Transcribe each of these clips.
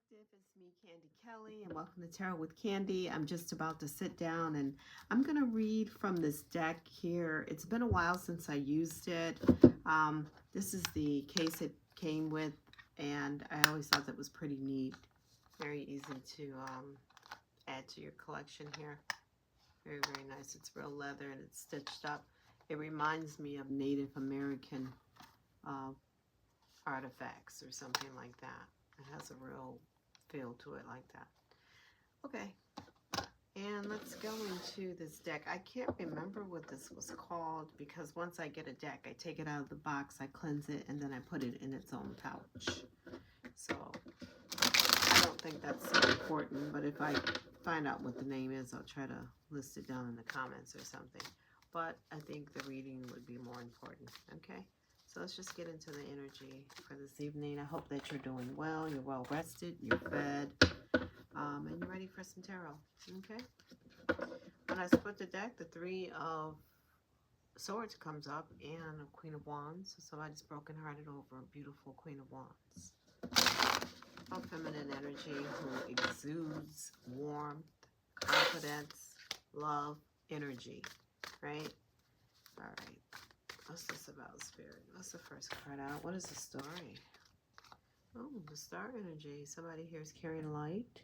Collective. It's me, Candy Kelly, and welcome to Tarot with Candy. I'm just about to sit down and I'm going to read from this deck here. It's been a while since I used it. This is the case it came with, and I always thought that was pretty neat. Very easy to add to your collection here. Very, very nice. It's real leather and it's stitched up. It reminds me of Native American artifacts or something like that. It has a real feel to it like that. Okay, and let's go into this deck. I can't remember what this was called because once I get a deck, I take it out of the box, I cleanse it, and then I put it in its own pouch. So I don't think that's so important, but if I find out what the name is, I'll try to list it down in the comments or something. But I think the reading would be more important, okay? So let's just get into the energy for this evening. I hope that you're doing well, you're well rested, you're fed, and you're ready for some tarot, okay? When I split the deck, the Three of Swords comes up and a Queen of Wands. So somebody's brokenhearted over a beautiful Queen of Wands. A feminine energy who exudes warmth, confidence, love, energy, right? All right. What's this about, Spirit? What's the first card out? What is the story? Oh, the star energy. Somebody here is carrying light.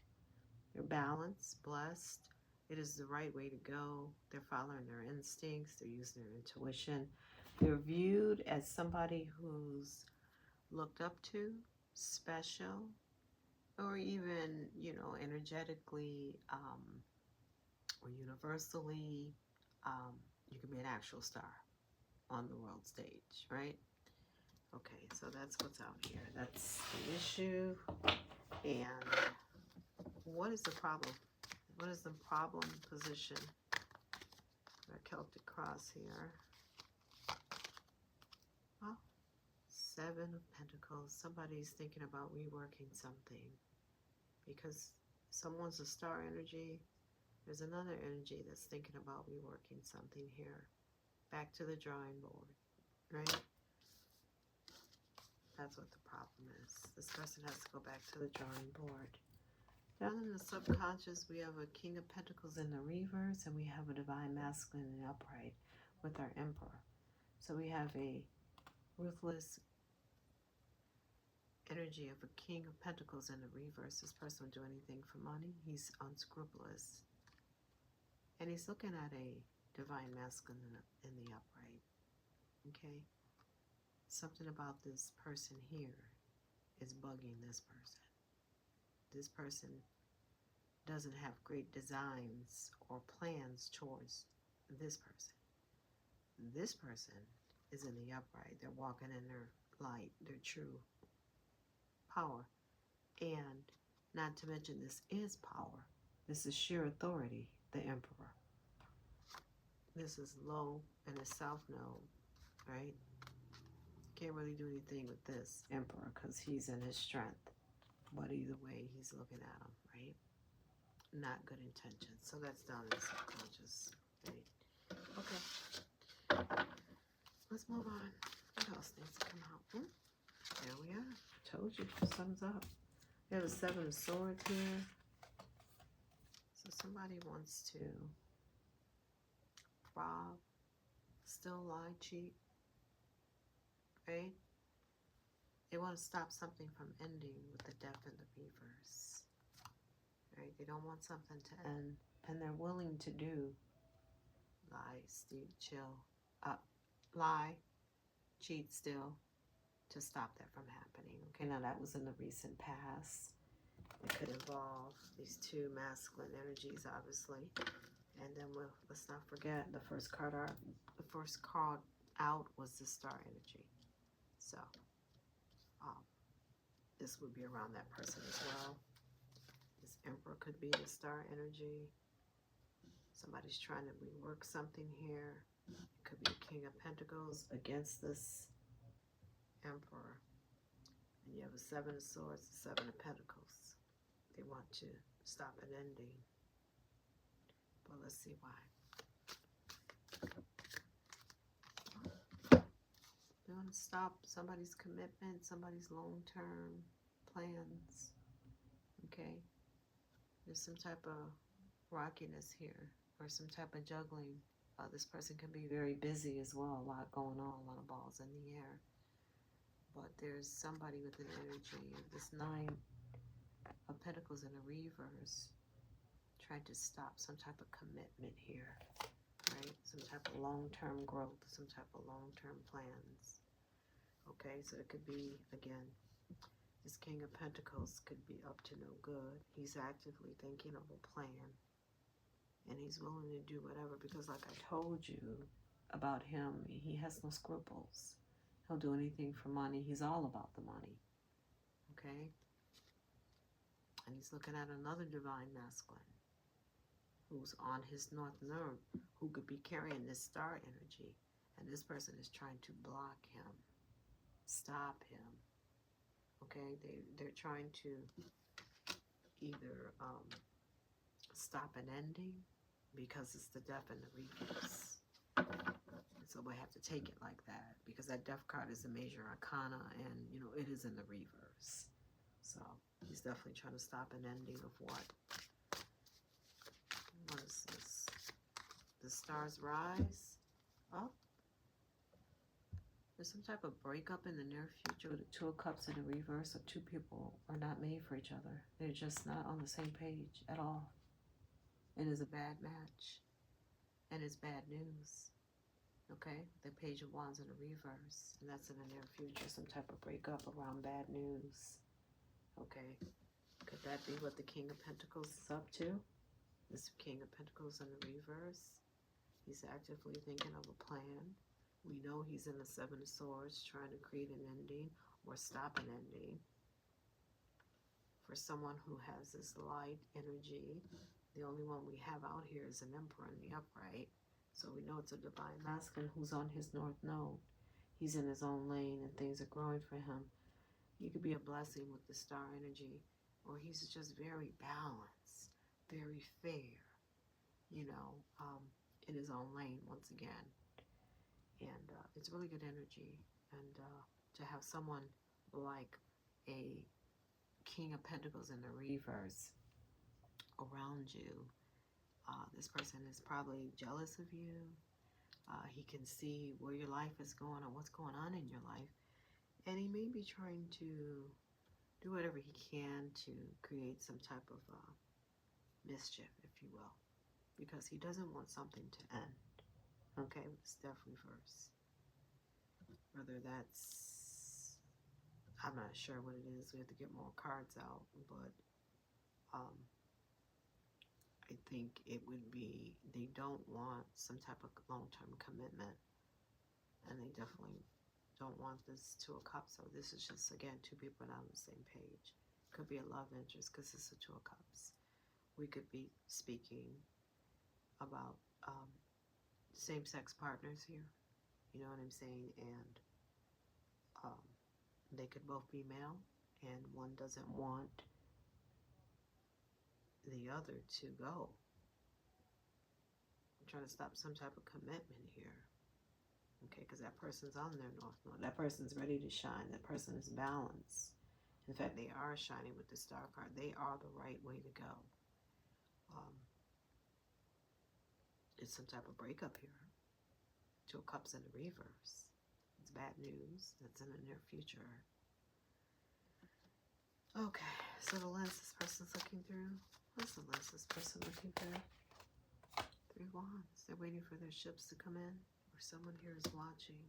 They're balanced, blessed. It is the right way to go. They're following their instincts. They're using their intuition. They're viewed as somebody who's looked up to, special, or even, you know, energetically or universally. You can be an actual star on the world stage, right? Okay, so that's what's out here. That's the issue. And what is the problem? What is the problem position? A Celtic cross here. Well, Seven of Pentacles. Somebody's thinking about reworking something because someone's a star energy. There's another energy that's thinking about reworking something here. Back to the drawing board, right? That's what the problem is. This person has to go back to the drawing board. Down in the subconscious, we have a King of Pentacles in the reverse, and we have a Divine Masculine in the upright with our Emperor. So we have a ruthless energy of a King of Pentacles in the reverse. This person will do anything for money. He's unscrupulous. And he's looking at a Divine Masculine in the upright. Okay? Something about this person here is bugging this person. This person doesn't have great designs or plans towards this person. This person is in the upright. They're walking in their light, their true power. And not to mention, this is power. This is sheer authority, the Emperor. This is low and a south node, right? Can't really do anything with this Emperor because he's in his strength. But either way, he's looking at him, right? Not good intentions. So that's down in the subconscious, right? Okay. Let's move on. What else needs to come out? There we are. Told you. Thumbs up. We have a Seven of Swords here. So somebody wants to rob, steal, lie, cheat, right? They want to stop something from ending with the Death in the reverse, right? They don't want something to end, and they're willing to do lie, steal, chill, lie, cheat, steal, to stop that from happening. Okay, now that was in the recent past. It could involve these two masculine energies, obviously. And then let's not forget the first card out was the star energy. So this would be around that person as well. This Emperor could be the star energy. Somebody's trying to rework something here. It could be a King of Pentacles against this Emperor. And you have a Seven of Swords, a Seven of Pentacles. They want to stop an ending. But let's see why. They want to stop somebody's commitment, somebody's long-term plans, Okay? There's some type of rockiness here, or some type of juggling. This person can be very busy as well, a lot going on, a lot of balls in the air. But there's somebody with an energy of this Nine of Pentacles in a reverse, trying to stop some type of commitment here, right? Some type of long-term growth, some type of long-term plans. Okay, so it could be, again, this King of Pentacles could be up to no good. He's actively thinking of a plan, and he's willing to do whatever, because like I told you about him, he has no scruples. He'll do anything for money. He's all about the money. Okay? And he's looking at another divine masculine who's on his north node, who could be carrying this star energy. And this person is trying to block him, stop him. Okay? They're trying to either stop an ending, because it's the Death and the reverse. So we have to take it like that, because that Death card is a major arcana, and you know it is in the reverse. So he's definitely trying to stop an ending of what? What is this? The stars rise up. There's some type of breakup in the near future with the Two of Cups in the reverse, or two people are not made for each other. They're just not on the same page at all. It is a bad match, and it's bad news. Okay, the Page of Wands in the reverse, and that's in the near future, some type of breakup around bad news. Okay, could that be what the King of Pentacles is up to? This King of Pentacles in the reverse, he's actively thinking of a plan. We know he's in the Seven of Swords, trying to create an ending or stop an ending. For someone who has this light energy, the only one we have out here is an Emperor in the upright. So we know it's a divine masculine who's on his north node. He's in his own lane and things are growing for him. He could be a blessing with the star energy, or he's just very balanced, very fair, you know, in his own lane once again. And it's really good energy. And to have someone like a King of Pentacles in the reverse around you, this person is probably jealous of you. He can see where your life is going or what's going on in your life. And he may be trying to do whatever he can to create some type of mischief, if you will. Because he doesn't want something to end. Okay, with this Death reverse. Whether that's, I'm not sure what it is. We have to get more cards out. But I think it would be, they don't want some type of long-term commitment, and they definitely don't want this Two of Cups. So this is just, again, two people not on the same page. Could be a love interest, because it's a Two of Cups. We could be speaking about same-sex partners here, you know what I'm saying, and they could both be male, and one doesn't want the other to go. I'm trying to stop some type of commitment here. Okay, because that person's on their north node. That person's ready to shine. That person is balanced. In fact, they are shining with the star card. They are the right way to go. It's some type of breakup here. Two of Cups in the reverse. It's bad news. That's in the near future. Okay, so the lens this person's looking through. What's the lens this person looking through? Three of Wands. They're waiting for their ships to come in. Or someone here is watching.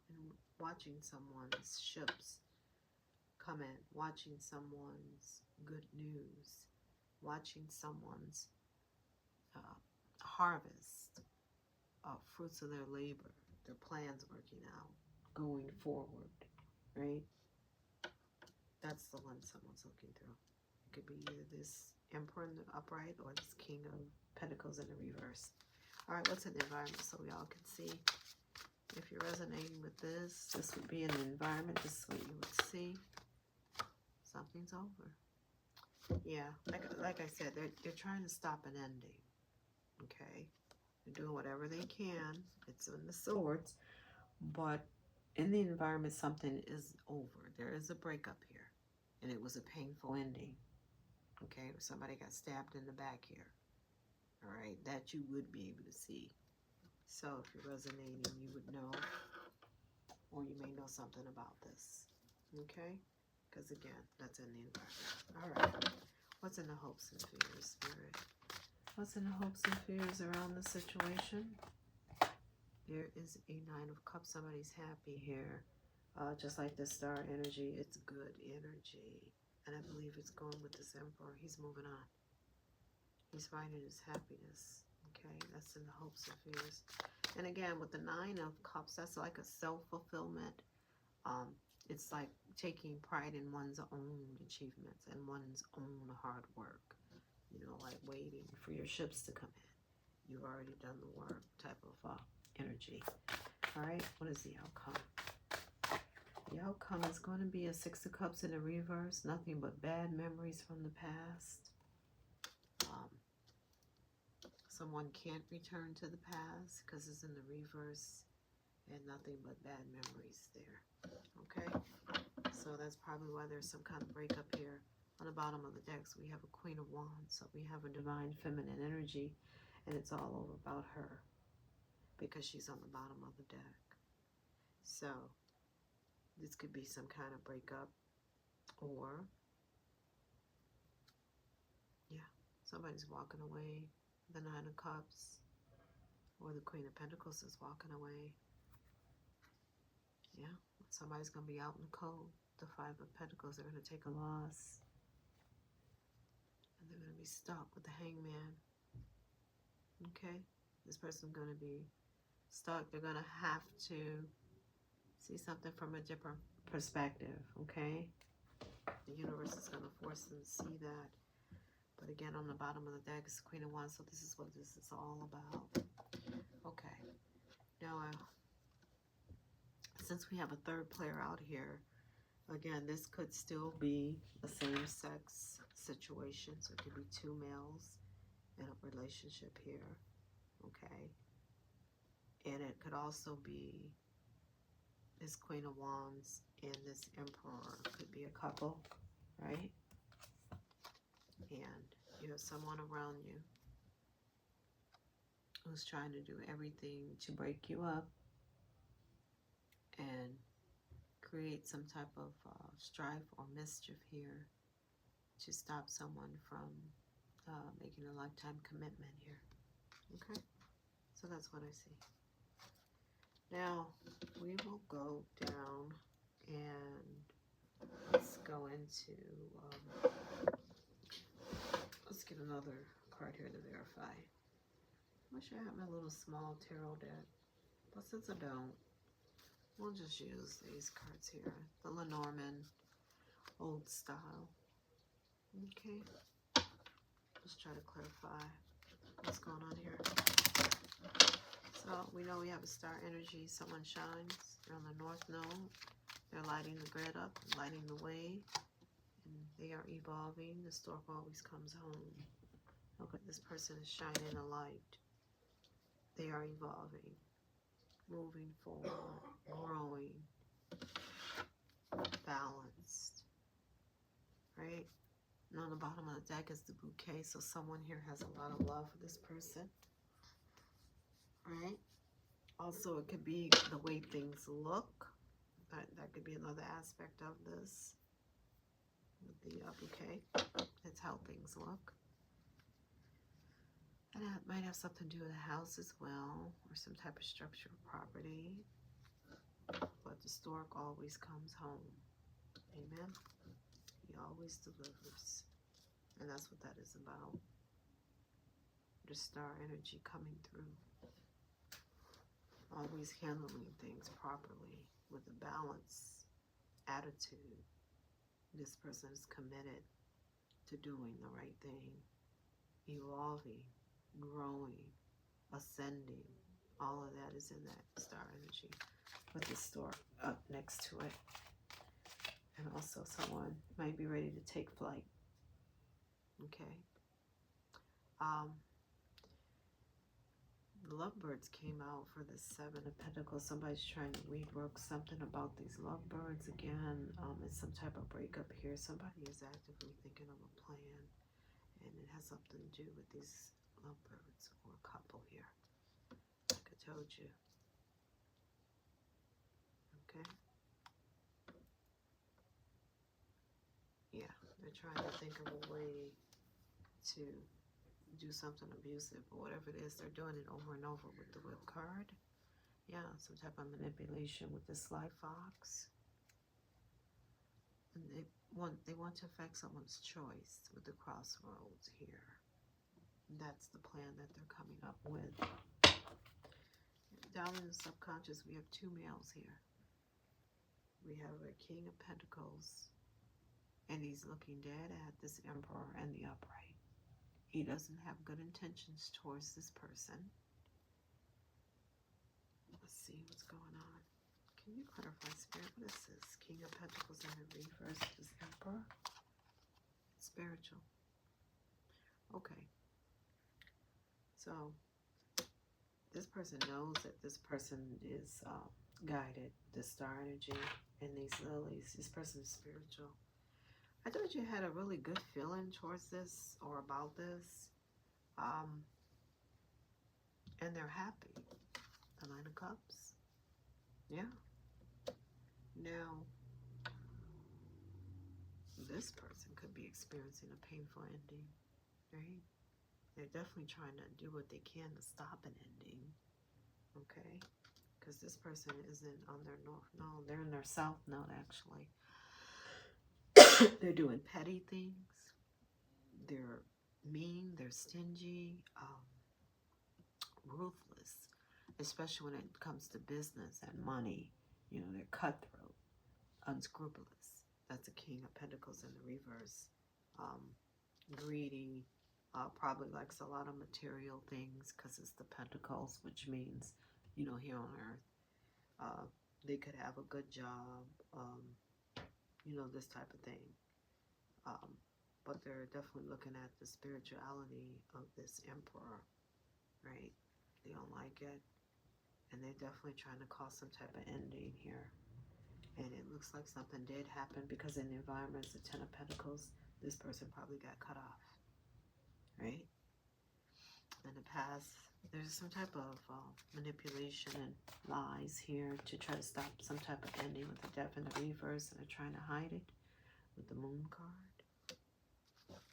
And watching someone's ships come in. Watching someone's good news. Watching someone's harvest of fruits of their labor. Their plans working out. Going forward. Right? That's the lens someone's looking through. It could be either this Emperor in the upright or this King of Pentacles in the reverse. Alright, what's in the environment so we all can see? If you're resonating with this, this would be in the environment. This is what you would see. Something's over. Yeah, like I said, they're trying to stop an ending. Okay? They're doing whatever they can. It's in the swords. But in the environment, something is over. There is a breakup here. And it was a painful ending. Okay, or somebody got stabbed in the back here. All right, that you would be able to see. So if you're resonating, you would know, or you may know something about this. Okay, because again, that's in the environment. All right, what's in the hopes and fears, Spirit? What's in the hopes and fears around the situation? There is a Nine of Cups. Somebody's happy here. Just like the star energy, it's good energy. And I believe it's going with this Emperor. He's moving on. He's finding his happiness. Okay, that's in the hopes and fears. And again, with the Nine of Cups, that's like a self-fulfillment. It's like taking pride in one's own achievements and one's own hard work. You know, like waiting for your ships to come in. You've already done the work type of energy. All right, what is the outcome? The outcome is going to be a Six of Cups in the reverse. Nothing but bad memories from the past. Someone can't return to the past because it's in the reverse. And nothing but bad memories there. Okay? So that's probably why there's some kind of breakup here. On the bottom of the decks, we have a Queen of Wands. So we have a divine feminine energy. And it's all over about her. Because she's on the bottom of the deck. So this could be some kind of breakup. Or, yeah, somebody's walking away. The Nine of Cups. Or the Queen of Pentacles is walking away. Yeah, somebody's going to be out in the cold. The Five of Pentacles, they're going to take a loss. And they're going to be stuck with the Hangman. Okay? This person's going to be stuck. They're going to have to see something from a different perspective. Okay? The universe is going to force them to see that. But again, on the bottom of the deck is the Queen of Wands. So this is what this is all about. Okay. Now, since we have a third player out here, again, this could still be a same-sex situation. So it could be two males in a relationship here. Okay. And it could also be this Queen of Wands and this Emperor. Could be a couple, right? And you have someone around you who's trying to do everything to break you up and create some type of strife or mischief here to stop someone from making a lifetime commitment here. Okay? So that's what I see. Now, we will go down and let's go into, let's get another card here to verify. I wish I had my little small tarot deck, but since I don't, we'll just use these cards here. The Lenormand old style. Okay. Just try to clarify what's going on here. So we know we have a star energy. Someone shines. They're on the North Node. They're lighting the grid up, lighting the way. And they are evolving. The stork always comes home. Okay, this person is shining a light. They are evolving, moving forward, growing, balanced, right? And on the bottom of the deck is the bouquet, so someone here has a lot of love for this person, right? Also, it could be the way things look. That could be another aspect of this. With the bouquet, it's how things look. And that might have something to do with a house as well, or some type of structure or property. But the stork always comes home. Amen. He always delivers. And that's what that is about. The star energy coming through. Always handling things properly with a balanced attitude. This person is committed to doing the right thing. Evolving, growing, ascending. All of that is in that star energy. With the stork up next to it. And also someone might be ready to take flight. Okay. The lovebirds came out for the Seven of Pentacles. Somebody's trying to rework something about these lovebirds again. It's some type of breakup here. Somebody is actively thinking of a plan. And it has something to do with these lovebirds or a couple here. Like I told you. Okay. Yeah, they're trying to think of a way to do something abusive or whatever it is. They're doing it over and over with the whip card. Yeah, some type of manipulation with the sly fox. And they want to affect someone's choice with the crossroads here. That's the plan that they're coming up with. Down in the subconscious, we have two males here. We have a King of Pentacles, and he's looking dead at this Emperor and the Upright. He doesn't have good intentions towards this person. Let's see what's going on. Can you clarify, Spirit? What is this? King of Pentacles in the reverse, this Emperor? It's spiritual. Okay. So, this person knows that this person is guided, the star energy, and these lilies. This person is spiritual. I thought you had a really good feeling towards this or about this. And they're happy. The Nine of Cups. Yeah. Now, this person could be experiencing a painful ending, right? They're definitely trying to do what they can to stop an ending, okay? Because this person isn't on their north node. They're in their south node, actually. They're doing petty things. They're mean. They're stingy. Ruthless. Especially when it comes to business and money. You know, they're cutthroat. Unscrupulous. That's a King of Pentacles in the reverse. Greedy. Probably likes a lot of material things because it's the Pentacles, which means, you know, here on Earth, they could have a good job, you know, this type of thing. But they're definitely looking at the spirituality of this Emperor, right? They don't like it. And they're definitely trying to cause some type of ending here. And it looks like something did happen because in the environment, the Ten of Pentacles, this person probably got cut off, right? In the past, there's some type of manipulation and lies here to try to stop some type of ending with the Death in the reverse, and they're trying to hide it with the Moon card.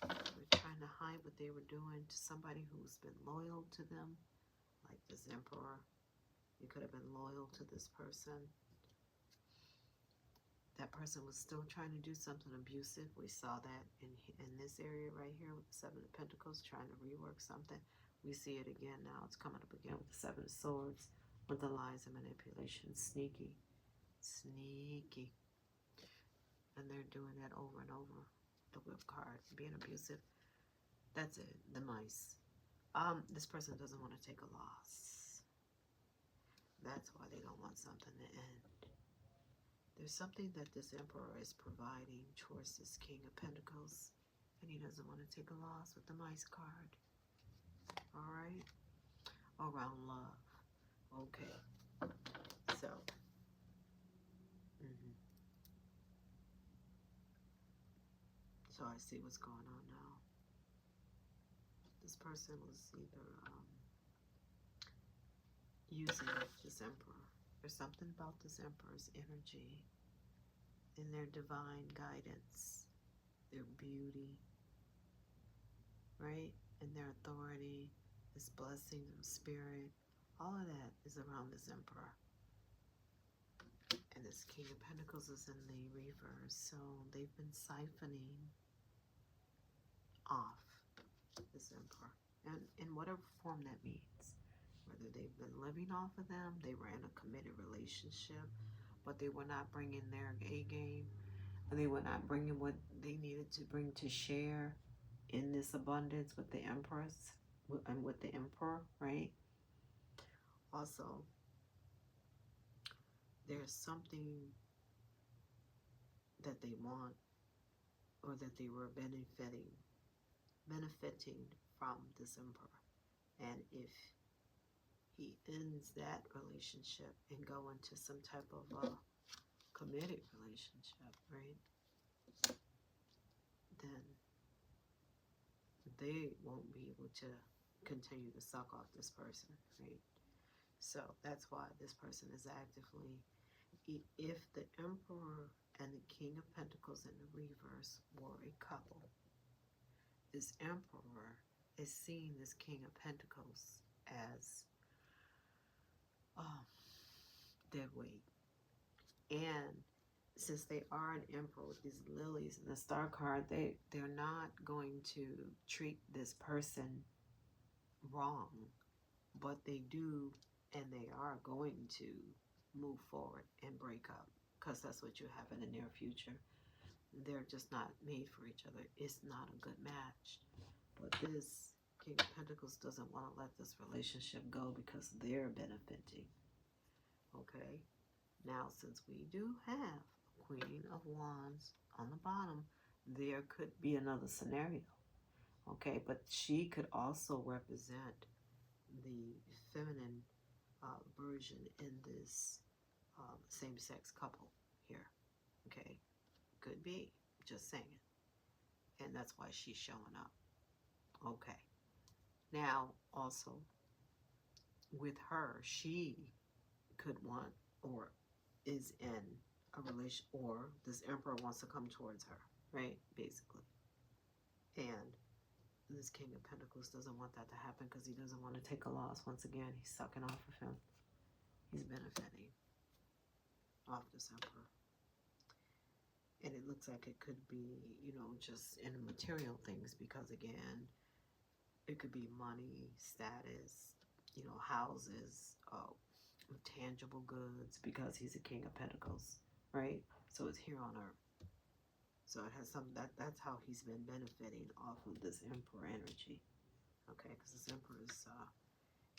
They're trying to hide what they were doing to somebody who's been loyal to them, like this Emperor. You could have been loyal to this person. That person was still trying to do something abusive. We saw that in this area right here with the Seven of Pentacles, trying to rework something. We see it again now. It's coming up again with the Seven of Swords, with the lies and manipulation. Sneaky. Sneaky. And they're doing that over and over. The Whip card, being abusive. That's it. The mice. This person doesn't want to take a loss. That's why they don't want something to end. There's something that this Emperor is providing towards this King of Pentacles, and he doesn't want to take a loss with the Mice card. All right? Around love. Okay. So. So I see what's going on now. This person was either using this Emperor. There's something about this Emperor's energy and their divine guidance, their beauty, right? And their authority, this blessing of spirit. All of that is around this Emperor. And this King of Pentacles is in the reverse. So they've been siphoning off this Emperor. And in whatever form that means. Whether they've been living off of them, they were in a committed relationship, but they were not bringing their A game. And they were not bringing what they needed to bring to share in this abundance with the Empress and with the Emperor, right? Also, there's something that they want or that they were benefiting from this Emperor. And if he ends that relationship and go into some type of committed relationship, right? Then they won't be able to continue to suck off this person, right? So that's why this person is actively, if the Emperor and the King of Pentacles in the reverse were a couple, this Emperor is seeing this King of Pentacles as dead weight. And since they are an Emperor with these lilies in the Star card, they're not going to treat this person wrong, but they do, and they are going to move forward and break up, because that's what you have in the near future. They're just not made for each other. It's not a good match. But this King of Pentacles doesn't want to let this relationship go because they're benefiting. Okay? Now, since we do have a Queen of Wands on the bottom, there could be another scenario. Okay? But she could also represent the feminine version in this same-sex couple here. Okay? Could be. Just saying. And that's why she's showing up. Okay. Now, also, with her, she could want or is in a relation, or this Emperor wants to come towards her, right? Basically. And this King of Pentacles doesn't want that to happen because he doesn't want to take a loss. Once again, he's sucking off of him. He's benefiting off this Emperor. And it looks like it could be, you know, just in material things, because again, it could be money, status, you know, houses, tangible goods, because he's a King of Pentacles, right? So it's here on Earth. So it has some, that's how he's been benefiting off of this Emperor energy. Okay, because this Emperor is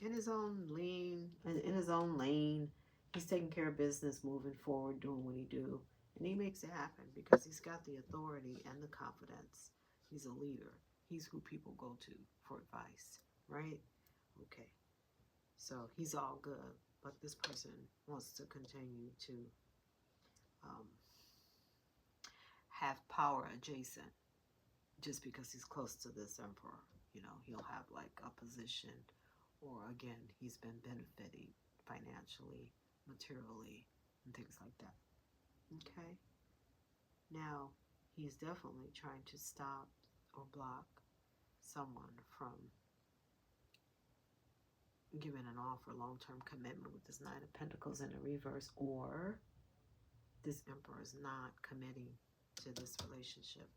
in his own lane. He's taking care of business, moving forward, doing what he do. And he makes it happen because he's got the authority and the confidence. He's a leader. He's who people go to for advice, right? Okay. So he's all good. But this person wants to continue to have power adjacent just because he's close to this Emperor. You know, he'll have like a position, or again, he's been benefiting financially, materially, and things like that. Okay? Now, he's definitely trying to stop or block someone from giving an offer, long-term commitment with this Knight of Pentacles in the reverse, or this Emperor is not committing to this relationship.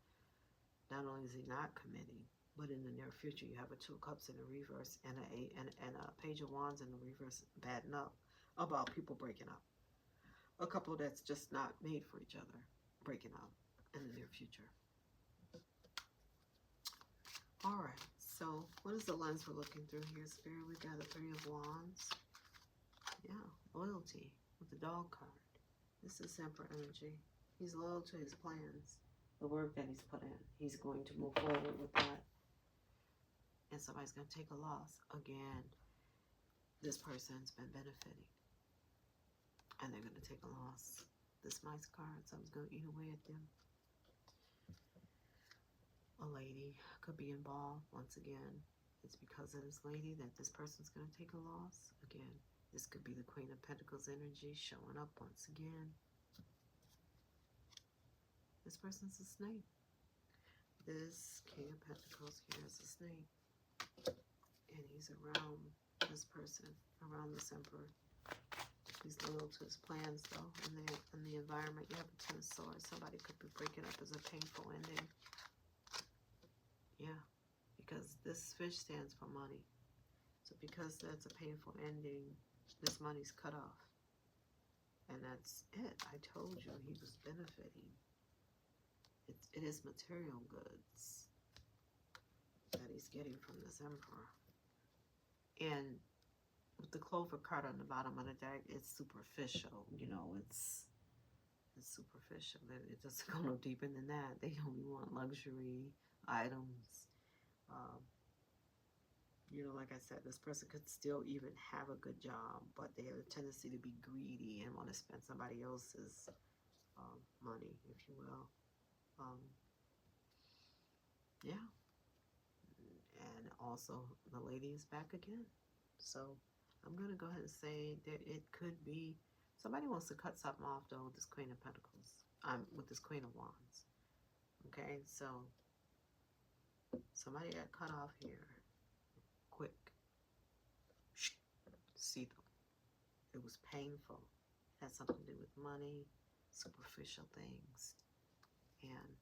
Not only is he not committing, but in the near future, you have a Two of Cups in the reverse and a Page of Wands in the reverse, batting up about people breaking up. A couple that's just not made for each other, breaking up in the near future. All right, so what is the lens we're looking through here, Spirit? We got a Three of Wands. Yeah, loyalty with the Dog card. This is Emperor energy. He's loyal to his plans, the work that he's put in. He's going to move forward with that. And somebody's going to take a loss. Again, this person's been benefiting. And they're going to take a loss. This nice card, something's going to eat away at them. A lady could be involved. Once again, it's because of this lady that this person's going to take a loss. Again, this could be the Queen of Pentacles energy showing up once again. This person's a snake. This King of Pentacles here is a snake. And he's around this person, around this Emperor. He's loyal to his plans, though. In the environment, you have a Ten of Swords. Somebody could be breaking up as a painful ending. Yeah, because this fish stands for money. So because that's a painful ending, this money's cut off. And that's it. I told you he was benefiting. It is material goods that he's getting from this Emperor. And with the Clover card on the bottom of the deck, it's superficial. You know, it's superficial. It doesn't go no deeper than that. They only want luxury items. You know, like I said, this person could still even have a good job, but they have a tendency to be greedy and want to spend somebody else's money, if you will. Yeah. also the lady is back again. So I'm going to go ahead and say that it could be somebody wants to cut something off though with this Queen of Pentacles. With this Queen of Wands. Okay, so somebody got cut off here. Quick. See them. It was painful. It had something to do with money, superficial things. And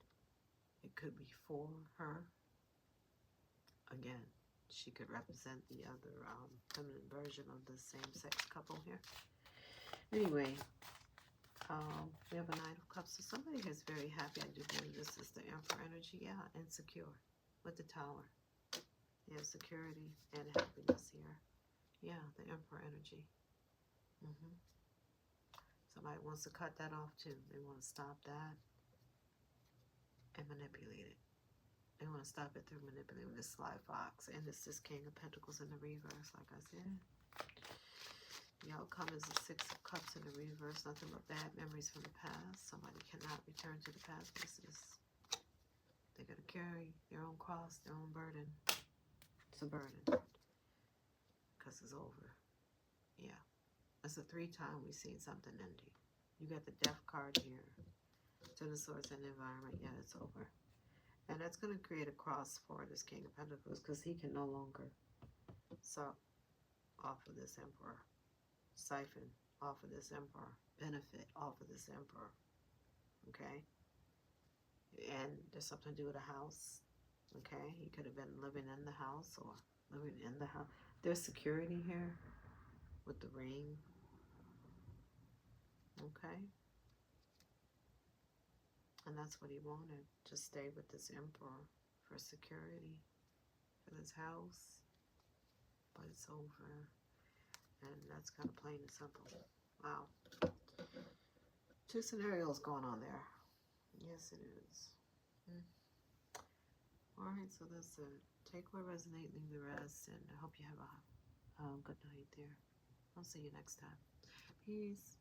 it could be for her. Again, she could represent the other feminine version of the same-sex couple here. Anyway, we have a Knight of Cups. So somebody is very happy. I do believe this is the Emperor energy. Yeah, insecure with the Tower. You have security and happiness here. Yeah, the Emperor energy. Somebody wants to cut that off too. They want to stop that and manipulate it. They want to stop it through manipulating this sly fox. And this is King of Pentacles in the reverse, like I said. The outcome is the Six of Cups in the reverse. Nothing but bad memories from the past. Somebody cannot return to the past. They're going to carry their own cross, their own burden. It's a burden. Because it's over. Yeah. That's the 3rd time we've seen something ending. You got the Death card here. Ten of Swords in the environment. Yeah, it's over. And that's going to create a cross for this King of Pentacles because he can no longer suck off of this Emperor. Siphon off of this Emperor. Benefit off of this Emperor. Okay? And there's something to do with a house. Okay? He could have been living in the house or living in the house. There's security here with the ring. Okay? And that's what he wanted, to stay with this Emperor for security, for this house. But it's over. And that's kind of plain and simple. Wow. 2 scenarios going on there. Yes, it is. Alright, so that's it. Take what resonate, leave the rest. And I hope you have a good night there. I'll see you next time. Peace.